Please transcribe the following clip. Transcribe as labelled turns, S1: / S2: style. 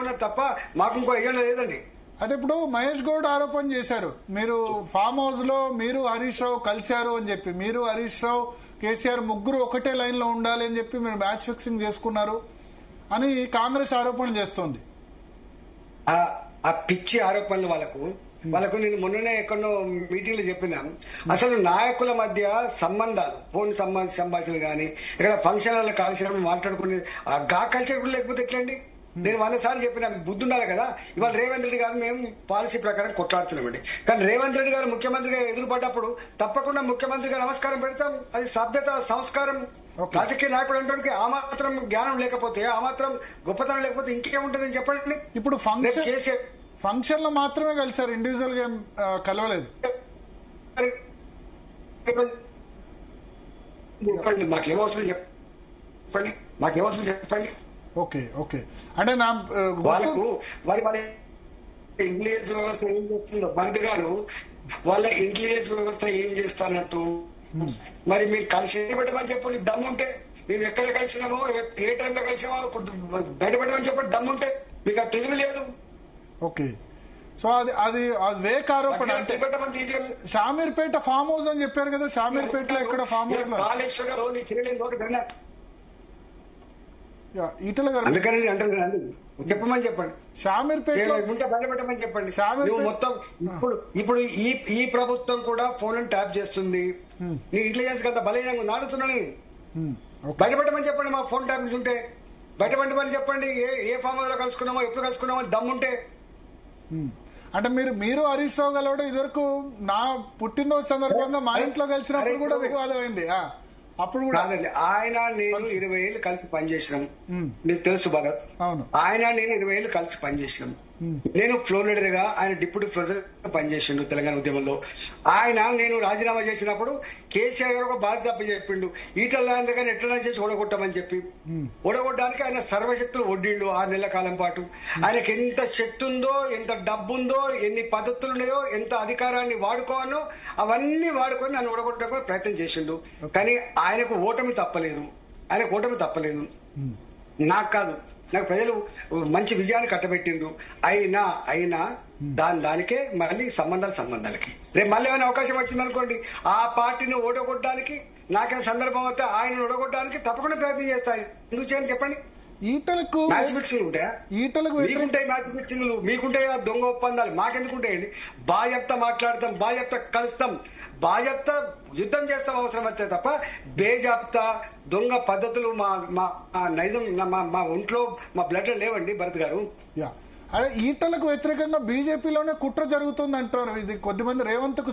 S1: ఉన్నది తప్ప మాకు ఇంకో ఎజెండా లేదండి.
S2: అయితే ఇప్పుడు మహేష్ గౌడ్ ఆరోపణ చేశారు, మీరు ఫామ్ హౌస్ లో మీరు హరీష్ రావు కలిశారు అని చెప్పి, మీరు హరీష్ రావు కేసీఆర్ ముగ్గురు ఒకటే లైన్ లో ఉండాలి అని చెప్పి మీరు మ్యాచ్ ఫిక్సింగ్ చేసుకున్నారు అని కాంగ్రెస్ ఆరోపణ చేస్తోంది.
S1: ఆ పిచ్చి ఆరోపణలు వాళ్ళకు నేను మొన్ననే ఎక్కడో మీటింగ్ లో చెప్పినాను. అసలు నాయకుల మధ్య సంబంధాలు, ఫోన్ సంభాషణలు కానీ ఇక్కడ ఫంక్షన్లలో కలిసినప్పుడు మాట్లాడుకునే గా కల్చర్ కూడా లేకపోతే ఎట్లండి? నేను 100 సార్లు చెప్పినా, మీకు బుద్ధి ఉండాలి కదా. ఇవాళ రేవంత్ రెడ్డి గారు మేము పాలసీ ప్రకారం కొట్లాడుతున్నామండి, కానీ రేవంత్ రెడ్డి గారు ముఖ్యమంత్రిగా ఎదురుపడ్డప్పుడు తప్పకుండా ముఖ్యమంత్రిగా నమస్కారం పెడతాం. అది సభ్యత, సంస్కారం. రాజకీయ నాయకుడు అంటే ఆ మాత్రం జ్ఞానం లేకపోతే, ఆ మాత్రం గొప్పతనం లేకపోతే ఇంకేముంటుందని చెప్పండి.
S2: ఇప్పుడు ఫంక్షన్ లో మాత్రమే కలిసారు, ఇండివిజువల్ గా కలవలేదు.
S1: మాకేమవసరం చెప్పండి, మాకేమవసరం చెప్పండి.
S2: ఓకే ఓకే, అంటే నా
S1: వాళ్ళకు వాళ్ళ ఇంటెలిజెన్స్ వ్యవస్థ ఏం చేస్తుందో, మంత్రి గారు వాళ్ళ ఇంటెలిజెన్స్ వ్యవస్థ ఏం చేస్తానట్టు మరి మీరు కలిసి పెట్టమని చెప్పండి. దమ్ముంటే మేము ఎక్కడ కలిసినామో, ఏ టైంలో కలిసినామో బయటపెట్టమని చెప్పండి. దమ్ముంటే మీకు అది తెలివి లేదు.
S2: ఓకే, సో అది వేక్ ఆరోపణ. అంటే షామీర్పేట ఫామ్ హౌస్ అని చెప్పారు కదా, షామీర్పేటలో ఎక్కడ ఫామ్ హౌస్ ఈటల గారు
S1: అందుకని అంటున్నాను, చెప్పమని చెప్పండి.
S2: షామీర్పేట
S1: బయటపెట్టమని చెప్పండి. మొత్తం ఇప్పుడు ఈ ప్రభుత్వం కూడా ఫోన్ ట్యాప్ చేస్తుంది. నీ ఇంటెలిజెన్స్ కదా బలహీనంగా నాడుతున్నా నేను. బయటపెట్టమని చెప్పండి. మా ఫోన్ ట్యాప్ ఉంటే బయటపెట్టమని చెప్పండి. ఏ ఫామ్ హౌస్ లో కలుసుకున్నామో, ఎప్పుడు కలుసుకున్నామో దమ్ముంటే.
S2: అంటే మీరు హరీష్ రావు గలవడం ఇదివరకు నా పుట్టినరోజు సందర్భంగా మా ఇంట్లో కలిసినప్పుడు కూడా వివాదం అయింది. అప్పుడు కూడా
S1: ఆయన నేను 20 ఏళ్ళు కలిసి పనిచేసినాం, మీకు తెలుసు భగత్. ఆయన నేను 20 ఏళ్ళు కలిసి పనిచేసినాం. నేను ఫ్లోర్ లీడర్ గా, ఆయన డిప్యూటీ ఫ్లోర్ లీడర్ గా పనిచేసిండు తెలంగాణ ఉద్యమంలో. నేను రాజీనామా చేసినప్పుడు కేసీఆర్ గారు ఒక బాధ్యత చెప్పిండు, ఈటల రాజేందర్ గారిని ఎట్లా చేసి ఓడగొట్టమని చెప్పి. ఓడగొట్టడానికి ఆయన సర్వశక్తులు ఒడ్డిండు 6 నెలల కాలం పాటు. ఆయనకి ఎంత శక్తి ఉందో, ఎంత డబ్బు ఉందో, ఎన్ని పద్ధతులు ఉన్నాయో, ఎంత అధికారాన్ని వాడుకోవాలో అవన్నీ వాడుకొని నన్ను ఓడగొట్టడానికి ప్రయత్నం చేసిండు. కానీ ఆయనకు ఓటమి తప్పలేదు. నాకు కాదు, నాకు ప్రజలు మంచి విజయాన్ని కట్టబెట్టిండ్రు. అయినా దానికే మళ్ళీ సంబంధాలకి రేపు మళ్ళీ ఏమైనా అవకాశం వచ్చిందనుకోండి, ఆ పార్టీని ఓడగొట్టడానికి, నాకే సందర్భం వస్తే ఆయన ఓడగొట్టడానికి తప్పకుండా ప్రయత్నం చేస్తాయి. ఎందుకు చేయని చెప్పండి.
S2: ఈటలకు
S1: మ్యాచ్ ఫిక్సింగ్ ఉంటాయా? మీకుంటాయి మ్యాచ్ ఫిక్సింగ్లు, మీకుంటాయి ఆ దొంగ ఒప్పందాలు. మాకెందుకుంటాయండి? బాధ్యత మాట్లాడతాం, బాధ్యత కలుస్తాం, బాధ్యత యుద్ధం చేస్తాం అవసరం వస్తే తప్ప బేజాప్తా దొంగ పద్ధతులు మా నైజం మా ఒంట్లో, మా బ్లడ్ లో లేవండి భరత్ గారు.
S2: ఈటలకు వ్యతిరేకంగా బీజేపీలోనే కుట్ర జరుగుతుంది అంటారు. ఇది కొద్దిమంది రేవంత్ కు